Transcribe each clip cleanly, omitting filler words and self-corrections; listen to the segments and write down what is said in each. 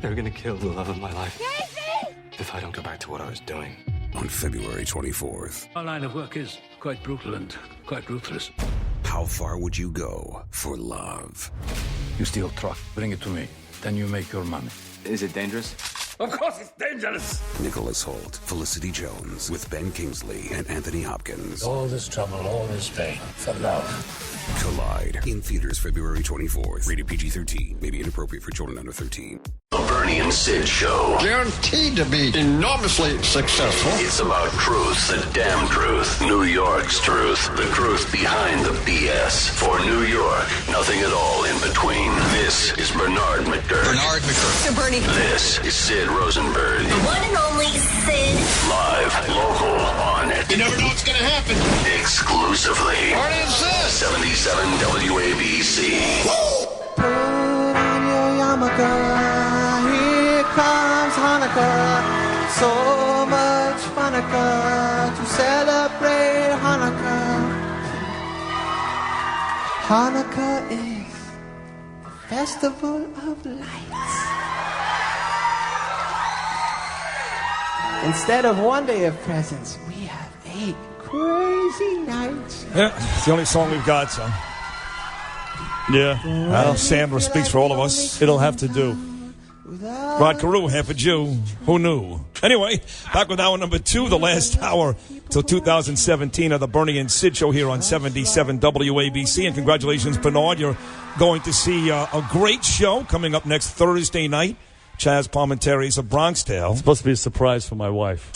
They're gonna kill the love of my life. Casey! If I don't go back to what I was doing. On February 24th. Our line of work is quite brutal and quite ruthless. How far would you go for love? You steal truck, bring it to me. Then you make your money. Is it dangerous? Of course it's dangerous! Nicholas Hoult, Felicity Jones, with Ben Kingsley and Anthony Hopkins. All this trouble, all this pain, for love. Collide. In theaters February 24th. Rated PG-13. May be inappropriate for children under 13. The Bernie and Sid Show. Guaranteed to be enormously successful. It's about truth, the damn truth. New York's truth. The truth behind the BS. For New York, nothing at all in between. This is Bernard McGurk. Bernard McGurk. So Bernie. This is Sid Rosenberg. The one and only Sid. Live, local, on it. You never know what's going to happen. Exclusively. Bernie and Sid. 77 WABC. Put on your yarmulke, here comes Hanukkah. So much Hanukkah to celebrate Hanukkah. Hanukkah is the festival of lights. Instead of one day of presents, we have 8 crazy nights. Yeah, it's the only song we've got, so. Yeah. Well, Sandra speaks for all of us. It'll have to do. Rod Carew, half a Jew. Who knew? Anyway, back with hour number 2, the last hour till 2017 of the Bernie and Sid Show here on 77 WABC. And congratulations, Bernard. You're going to see a great show coming up next Thursday night. Chaz Palminteri's A Bronx Tale. It's supposed to be a surprise for my wife.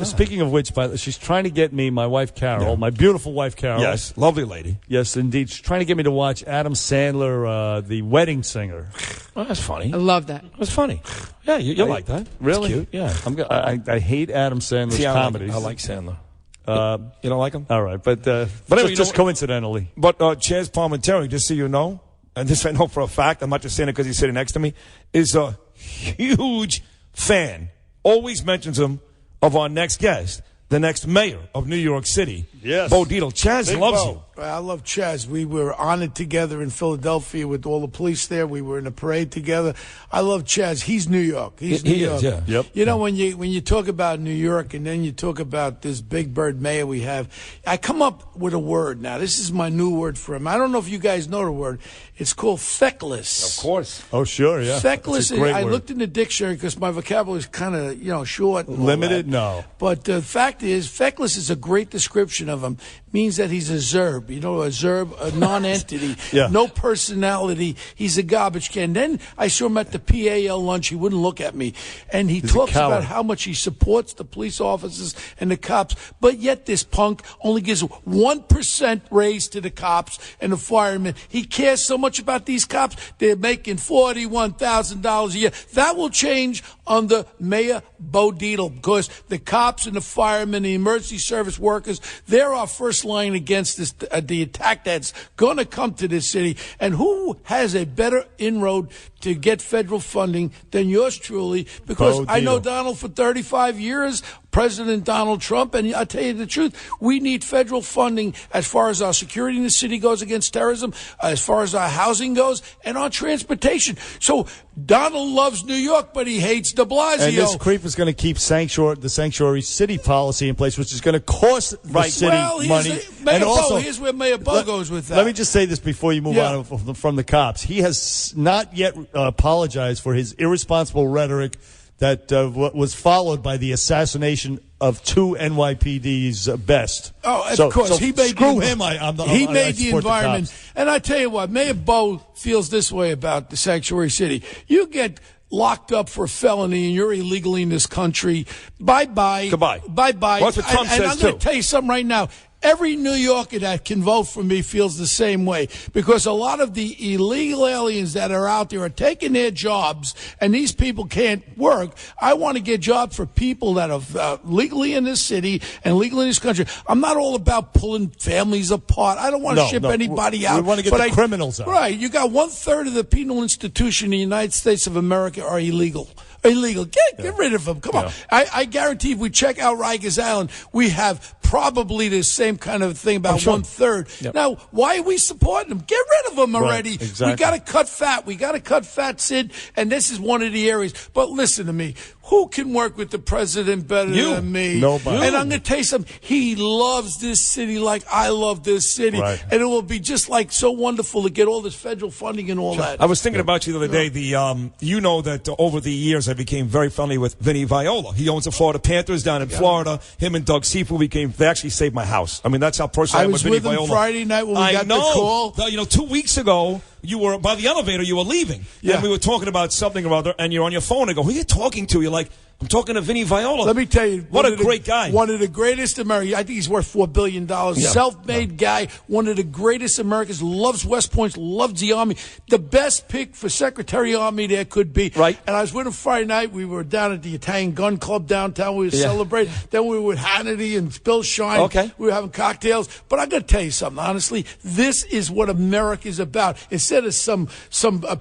Speaking of which, she's trying to get me, my wife Carol, my beautiful wife Carol. Yes, lovely lady. Yes, indeed. She's trying to get me to watch Adam Sandler, The Wedding Singer. Oh, that's funny. I love that. That's funny. Yeah, you like that. Really? It's cute. Yeah. I hate Adam Sandler's comedies. I like Sandler. You don't like him? All right, but anyway, just coincidentally. But Chaz Palminteri, just so you know, and this I know for a fact, I'm not just saying it because he's sitting next to me, is a huge fan. Always mentions him of our next guest, the next mayor of New York City. Yes. Bo Dietl. Chaz loves you. I love Chaz. We were honored together in Philadelphia with all the police there. We were in a parade together. I love Chaz. He's New York. He's New York. Is, yeah. Yep. You know, when you talk about New York and then you talk about this big bird mayor we have, I come up with a word now. This is my new word for him. I don't know if you guys know the word. It's called feckless. Of course. Oh, sure, yeah. Feckless. I word. looked in the dictionary because my vocabulary is kind of short. And limited? No. But the fact is, feckless is a great description of him. Means that he's a zerb. You know, a zerb, a non-entity, Yeah. no personality. He's a garbage can. Then I saw him at the PAL lunch. He wouldn't look at me. And he talks about how much he supports the police officers and the cops. But yet this punk only gives 1% raise to the cops and the firemen. He cares so much about these cops. They're making $41,000 a year. That will change under Mayor Bo Dietl because the cops and the firemen, the emergency service workers, they're our first line against this, the attack that's going to come to this city. And who has a better inroad to get federal funding than yours truly? Because I know Donald for 35 years, President Donald Trump, and I tell you the truth, we need federal funding as far as our security in the city goes against terrorism, as far as our housing goes, and our transportation. So Donald loves New York, but he hates de Blasio. And this creep is going to keep the sanctuary city policy in place, which is going to cost the city money. Here's where Mayor Bo goes with that. Let me just say this before you move on from the cops. He has not yet apologized for his irresponsible rhetoric that was followed by the assassination of 2 NYPD's best. Oh, of course. He made screw him. He made the environment. And I tell you what, Mayor Bo feels this way about the sanctuary city. You get locked up for a felony and you're illegally in this country. Bye-bye. Goodbye. Bye-bye. Well, that's what Trump says, and I'm going to tell you something right now. Every New Yorker that can vote for me feels the same way because a lot of the illegal aliens that are out there are taking their jobs and these people can't work. I want to get jobs for people that are legally in this city and legally in this country. I'm not all about pulling families apart. I don't want to ship anybody out. We want to get the criminals out. Right. You got 1/3 of the penal institution in the United States of America are illegal. Illegal. Get rid of them. Come on. I guarantee if we check out Rikers Island, we have probably the same kind of thing, about 1/3. Yep. Now, why are we supporting them? Get rid of them already. Right, exactly. We got to cut fat. We got to cut fat, Sid, and this is one of the areas. But listen to me. Who can work with the president better than me? Nobody. And I'm going to tell you something. He loves this city like I love this city. Right. And it will be just like so wonderful to get all this federal funding and all that. I was thinking about you the other day. You know that over the years I became very friendly with Vinny Viola. He owns the Florida Panthers down in Florida. Him and Doug Seafood they actually saved my house. I mean, that's how personal I am with Vinny Viola. I was with him Friday night when we got the call. 2 weeks ago, you were by the elevator. You were leaving, and we were talking about something or other. And you're on your phone. I go, "Who are you talking to?" You're like, "I'm talking to Vinny Viola." Let me tell you, what a great guy. One of the greatest Americans. I think he's worth $4 billion. Yeah. Self-made guy. One of the greatest Americans. Loves West Point. Loves the Army. The best pick for Secretary of Army there could be. Right. And I was with him Friday night. We were down at the Italian Gun Club downtown. We were celebrating. Then we were with Hannity and Bill Shine. Okay. We were having cocktails. But I got to tell you something. Honestly, this is what America is about. Instead of some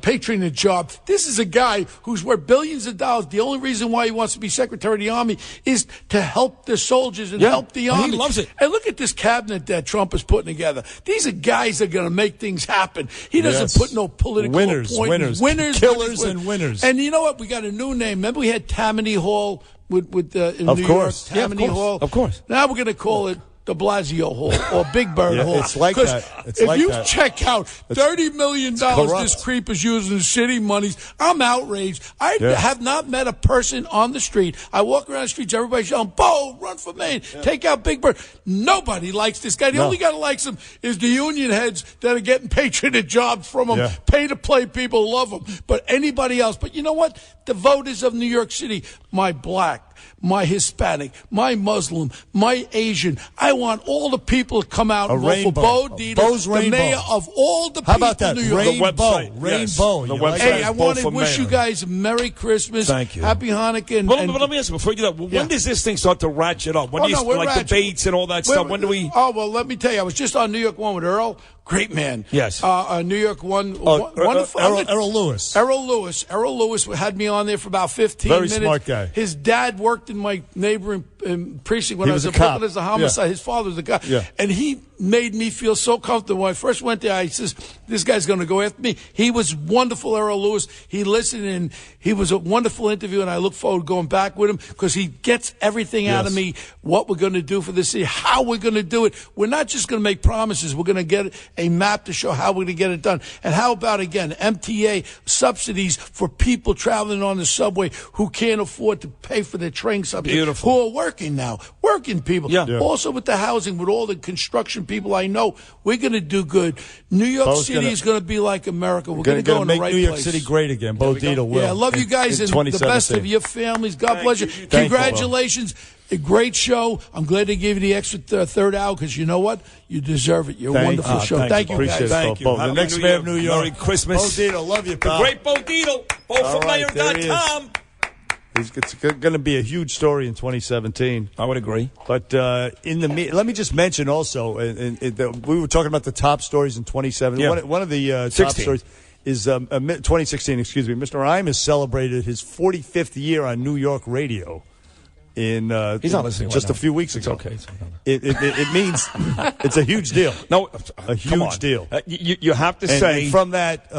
patronage job, this is a guy who's worth billions of dollars. The only reason why he wants to be Secretary of the Army is to help the soldiers and help the Army. He loves it. And look at this cabinet that Trump is putting together. These are guys that are going to make things happen. He doesn't put no political appointments. Winners, killers, and winners. And you know what? We got a new name. Remember we had Tammany Hall in of New course. York? Tammany Hall. Of course. Now we're going to call it de Blasio Hall or Big Bird Hall. It's like that. If you check out $30 million this creep is using city monies, I'm outraged. I have not met a person on the street. I walk around the streets, everybody's yelling, "Bo, run for Maine, take out Big Bird." Nobody likes this guy. The only guy that likes him is the union heads that are getting patronage jobs from him. Pay-to-play people love him. But anybody else. But you know what? The voters of New York City, my black, my Hispanic, my Muslim, my Asian. I want all the people to come out and vote for Bo Dietl, the mayor of all the people. How about that? New York. Rainbow. The website. Hey, I want to wish you guys a Merry Christmas. Thank you. Happy Hanukkah. But let me ask you, before you do that, when does this thing start to ratchet up? When do you debates and all that stuff? When do we? Oh, well, let me tell you. I was just on New York One with Earl. Great man. Yes. New York One. Wonderful. Errol Lewis. Errol Lewis had me on there for about 15 minutes. Very smart guy. His dad worked in my neighboring precinct when He I was was a cop. Brooklyn as a homicide. His father was a cop. And he made me feel so comfortable. When I first went there, I says, "This guy's going to go after me." He was wonderful, Errol Lewis. He listened, and he was a wonderful interview, and I look forward to going back with him because he gets everything out of me, what we're going to do for the city, how we're going to do it. We're not just going to make promises. We're going to get a map to show how we're going to get it done. And how about, again, MTA subsidies for people traveling on the subway who can't afford to pay for their train subsidies. Beautiful. Who are working now. Working people. Yeah. Also with the housing, with all the construction people I know, we're going to do good. New York City is going to be like America. We're going to go in the right place. Make New York City great again. Bo Dietl will. Yeah, I love you guys and the best of your families. God bless you. Congratulations. A great show. I'm glad they gave you the extra third hour because you know what? You deserve it. You're a wonderful show. Thank you, guys. Thank you. The next mayor of New York. Merry Christmas. Bo Dietl, love you, pal. The great Bo Dietl. BoForMayor.com. It's going to be a huge story in 2017. I would agree. But let me just mention also, we were talking about the top stories in 2017. Yeah. One of the top stories is 2016. Excuse me. Mr. Imus celebrated his 45th year on New York radio. He's not listening just right a few weeks ago. It's okay. It means it's a huge deal. No, a huge deal. You have to say, and from that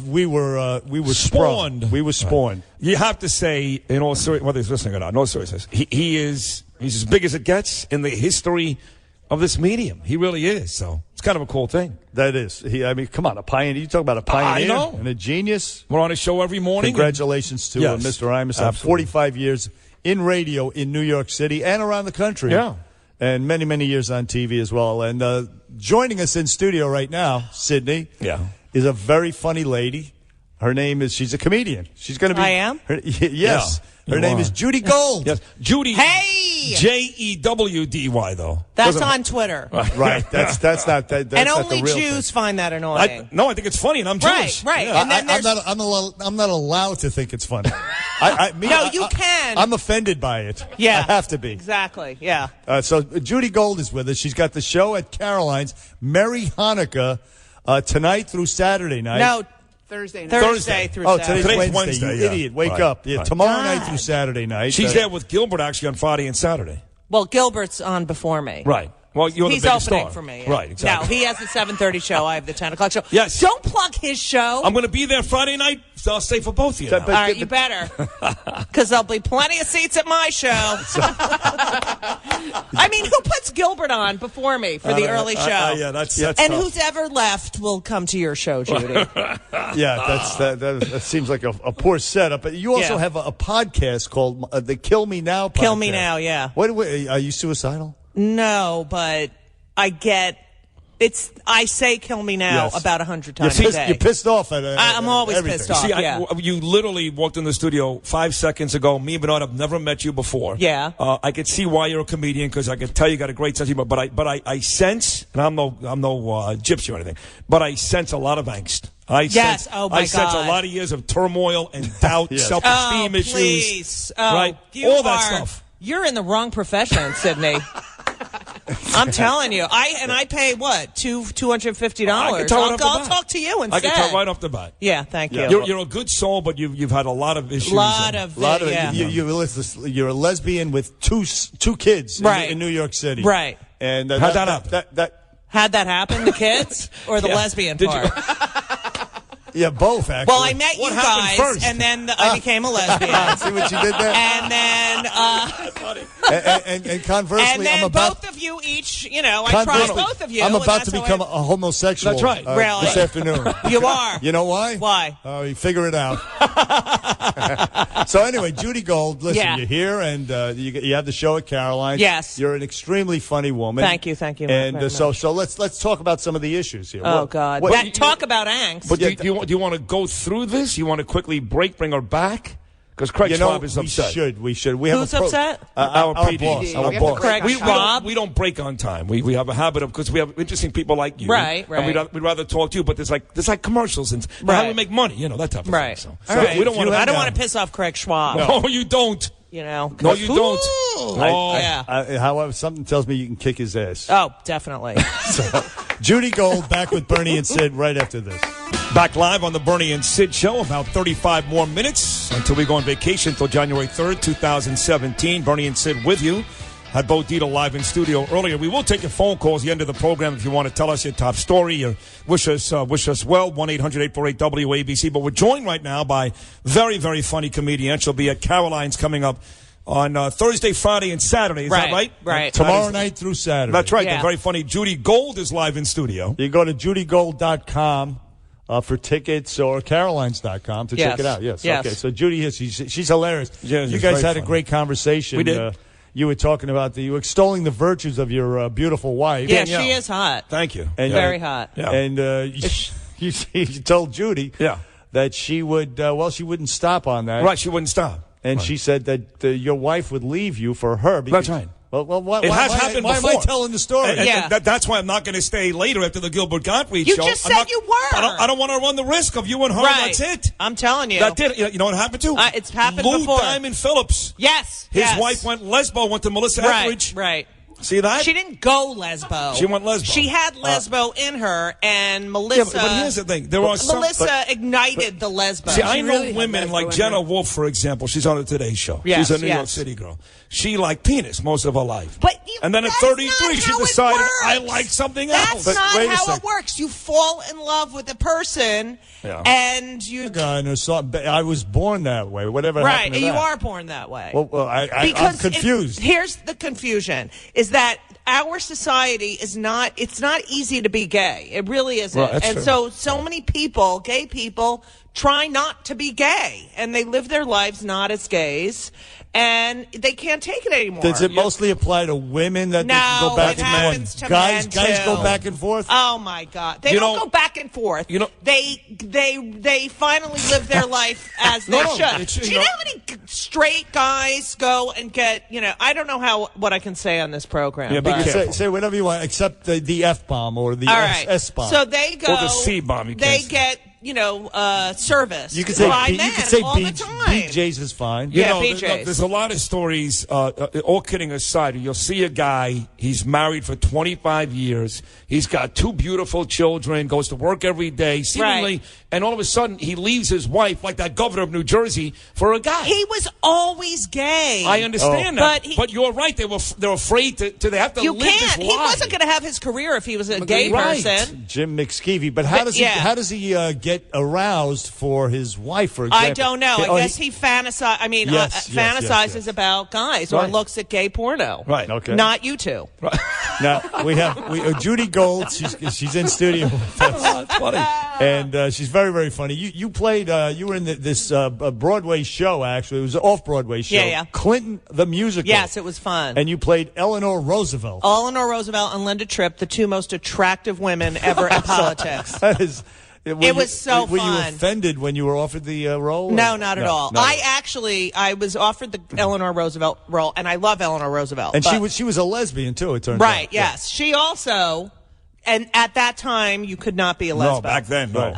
we were spawned. We were spawned. You have to say, in all seriousness, whether he's listening or not, in all seriousness, he's as big as it gets in the history of this medium. He really is. So it's kind of a cool thing. That is. Come on, a pioneer. You talk about a pioneer I know. And a genius. We're on his show every morning. Congratulations to Mr. Imus. 45 years in radio in New York City and around the country. Yeah. And many, many years on TV as well. And joining us in studio right now, Sydney, is a very funny lady. Her name is, she's a comedian. She's going to be. I am? Yes. Her name is Judy Gold. Yes. Judy. Hey! Jewdy, though. That's on Twitter. Right. That's not that. That's and not only the real Jews thing. find that annoying. I think it's funny, and I'm Jewish. Right. Yeah. And then I'm not allowed to think it's funny. You can. I'm offended by it. Yeah. I have to be. Exactly. Yeah. So Judy Gold is with us. She's got the show at Caroline's. Merry Hanukkah tonight through Saturday night. No. Thursday through Today's Saturday. Wednesday. You idiot. Wake up. Yeah, tomorrow night through Saturday night. She's there with Gilbert, actually, on Friday and Saturday. Well, Gilbert's on before me. Right. Well, you're He's the biggest opening star. for me. Right, exactly. No, he has the 7:30 show. I have the 10 o'clock show. Yes. Don't plug his show. I'm going to be there Friday night, so I'll stay for both of you. All right, you better. Because there'll be plenty of seats at my show. I mean, who puts Gilbert on before me for the early show? Yeah, that's and tough. who's ever left will come to your show, Judy. That seems like a poor setup. But you also have a podcast called the Kill Me Now podcast. Kill Me Now, yeah. Are you suicidal? No, but I get I say "kill me now" about 100 times a day. You're pissed off at I'm always everything. pissed off. See, yeah. you literally walked in the studio 5 seconds ago. Me and Bernard have never met you before. Yeah. I could see why you're a comedian because I could tell you got a great sense of humor. But I sense, and I'm no gypsy or anything, but I sense a lot of angst. I sense a lot of years of turmoil and doubt, self-esteem issues. Please. Right? All that stuff. You're in the wrong profession, Sydney. I'm telling you. I pay what? $250. I'll talk to you instead. I can tell right off the bat. Yeah, thank you. You're a good soul, but you've had a lot of issues. You're a lesbian with two kids in New York City. Right. And how'd that happen? How'd that happen? The kids or the lesbian part? Yeah, both, actually. Well, I met you guys, first? and then I became a lesbian. See what you did there? And then... and conversely, and then I'm about... both of you each, I tried both of you. I'm about to become a homosexual. That's right. Really? This afternoon. You are. You know why? Why? You figure it out. So anyway, Judy Gold, listen, you're here, and you have the show at Caroline's. Yes. You're an extremely funny woman. Thank you. And so let's talk about some of the issues here. Oh, God. Talk about angst. But do you want to go through this? You want to quickly bring her back? Because Craig Schwab is upset. We should. Who's upset? Our PD. Our boss. Craig Schwab? We don't break on time. We have a habit of, because we have interesting people like you. Right. And we'd rather talk to you, but there's like commercials and how do we make money? That type of thing. So, all right. We don't I don't want to piss off Craig Schwab. No, you don't. No, you don't. However, something tells me you can kick his ass. Oh, definitely. So, Judy Gold back with Bernie and Sid right after this. Back live on the Bernie and Sid Show. About 35 more minutes until we go on vacation until January 3rd, 2017. Bernie and Sid with you. Had Bo Dietl live in studio earlier. We will take your phone calls at the end of the program if you want to tell us your top story or wish us well. 1-800-848-WABC. But we're joined right now by very, very funny comedian. She'll be at Caroline's coming up on Thursday, Friday, and Saturday. Is that right? Right. Tomorrow night through Saturday. That's right. Yeah. The very funny Judy Gold is live in studio. You go to judygold.com for tickets or carolines.com to check it out. Yes. Okay. So Judy she's hilarious. Yeah, you guys had funny. a great conversation. We did. You were talking about you were extolling the virtues of your beautiful wife. Yeah, she is hot. Thank you. And, very hot. Yeah. And you told Judy that she would, she wouldn't stop on that. Right, she wouldn't stop. And she said that your wife would leave you for her. Because, That's right. Well, why It has happened why am before. I telling the story? And that's why I'm not going to stay later after the Gilbert Gottfried You show. just said you were. I don't want to run the risk of you and her. Right. That's it. I'm telling you. That's it. You know what happened to? It's happened Lou before. Diamond Phillips. Yes. His wife went lesbo, went to Melissa Etheridge. Right. See that? She didn't go lesbo. She went lesbo. She had lesbo in her, and Melissa. Yeah, but here's the thing: there are Melissa ignited the lesbo. See, I know really women like Jenna Wolf, for example. She's on the Today Show. Yes, she's a New York City girl. She liked penis most of her life. And then at that's 33, not she how it decided works. I like something That's else. not wait a how sec. it works. You fall in love with a person, and you. I was born that way. Whatever Right, happened to and you that? are born that way. Well, I'm confused. Here's the confusion: is that our society is not. It's not easy to be gay. It really isn't. Right, that's and true. so many people, gay people, try not to be gay, and they live their lives not as gays, and they can't take it anymore. Does it mostly apply to women that they can go back it and happens forth? to men, Guys too. go back and forth? Oh my God! They You don't know- go back and forth. You know- they finally live their life as they No, should. it's- Do you you know know- how many straight guys go and get? I don't know what I can say on this program. Yeah, be but- careful. Say whatever you want, except the F bomb or the All right. S bomb. So they go. Or the C-bomb, you They can't say. get service. You could say by you men could say all the time. BJ's is fine. Yeah, BJ's. There's a lot of stories, all kidding aside. You'll see a guy, he's married for 25 years. He's got 2 beautiful children, goes to work every day, seemingly, Right. and all of a sudden he leaves his wife, like that governor of New Jersey, for a guy. He was always gay. I understand that. But you're right. They're afraid to they have to you live this can't. lie. He wasn't going to have his career if he was a gay Right. person. Jim McSkeevy. But how does he get aroused for his wife, for example? I don't know. I guess he fantasizes about guys or looks at gay porno. Right. Okay. Not you two. Right. Now we have Judy Gold. She's in studio with us. That's funny. And she's very, very funny. You played. You were in this Broadway show. Actually, it was an off-Broadway show. Yeah. Clinton the musical. Yes, it was fun. And you played Eleanor Roosevelt. Eleanor Roosevelt and Linda Tripp, the 2 most attractive women ever in politics. That is. It was so Were you fun. offended when you were offered the role? No, not at all. not I was offered the Eleanor Roosevelt role, and I love Eleanor Roosevelt. And she was a lesbian too. It turned out. Right. Yes, she also. And at that time, you could not be a lesbian. No, back then, no.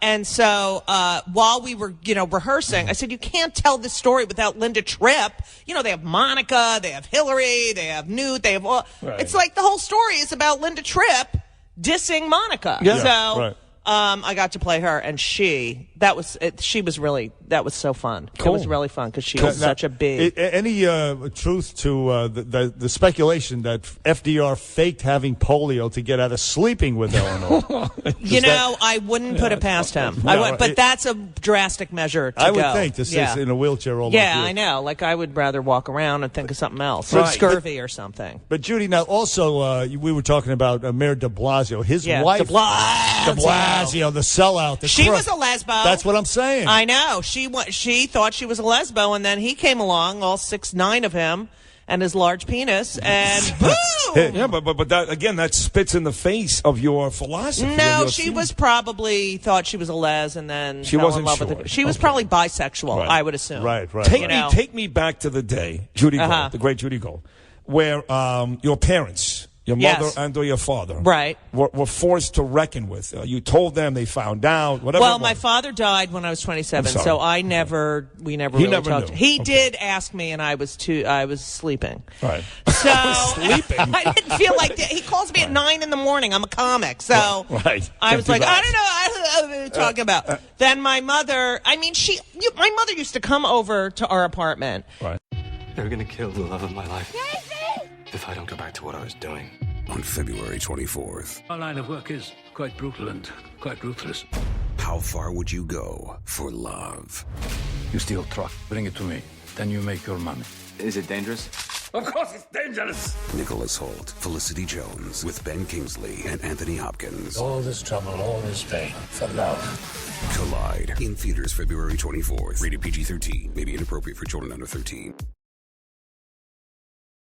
And so while we were, rehearsing, I said, you can't tell this story without Linda Tripp. They have Monica, they have Hillary, they have Newt, they have all. Right. It's like the whole story is about Linda Tripp dissing Monica. Yeah. So Right. I got to play her, and that was so fun. Cool. It was really fun because she was such a big. Any truth to the speculation that FDR faked having polio to get out of sleeping with Eleanor? I wouldn't put it past him. But that's a drastic measure to I would go. think to sit in a wheelchair all Yeah, like you. I know. Like, I would rather walk around and think of something else. Right. Scurvy or something. But Judy, now also we were talking about Mayor de Blasio. His wife, De Blasio, the sellout. She was a lesbo. That's what I'm saying. I know. She thought she was a lesbo, and then he came along, all 6'9" of him, and his large penis, and boom! Yeah, but that again, that spits in the face of your philosophy. No, she was probably thought she was a les, and then She fell wasn't in love sure. with it. She was probably bisexual, Right. I would assume. Right. Take me back to the day, Judy Gold, the great Judy Gold, where your parents, your mother and or your father, right, were forced to recken with. You told them, they found out, whatever. Well, my father died when I was 27, so we never really talked. Knew. He did ask me, and I was sleeping. Right. So sleeping. I didn't feel like he calls me at 9 in the morning. I'm a comic, so right. I was like, I don't know what you're talking about. Then my mother, my mother used to come over to our apartment. Right. They're gonna kill the love of my life. If I don't go back to what I was doing. On February 24th. Our line of work is quite brutal and quite ruthless. How far would you go for love? You steal truck, bring it to me, then you make your money. Is it dangerous? Of course it's dangerous! Nicholas Hoult, Felicity Jones, with Ben Kingsley and Anthony Hopkins. All this trouble, all this pain, for love. Collide. In theaters February 24th. Rated PG-13. May be inappropriate for children under 13.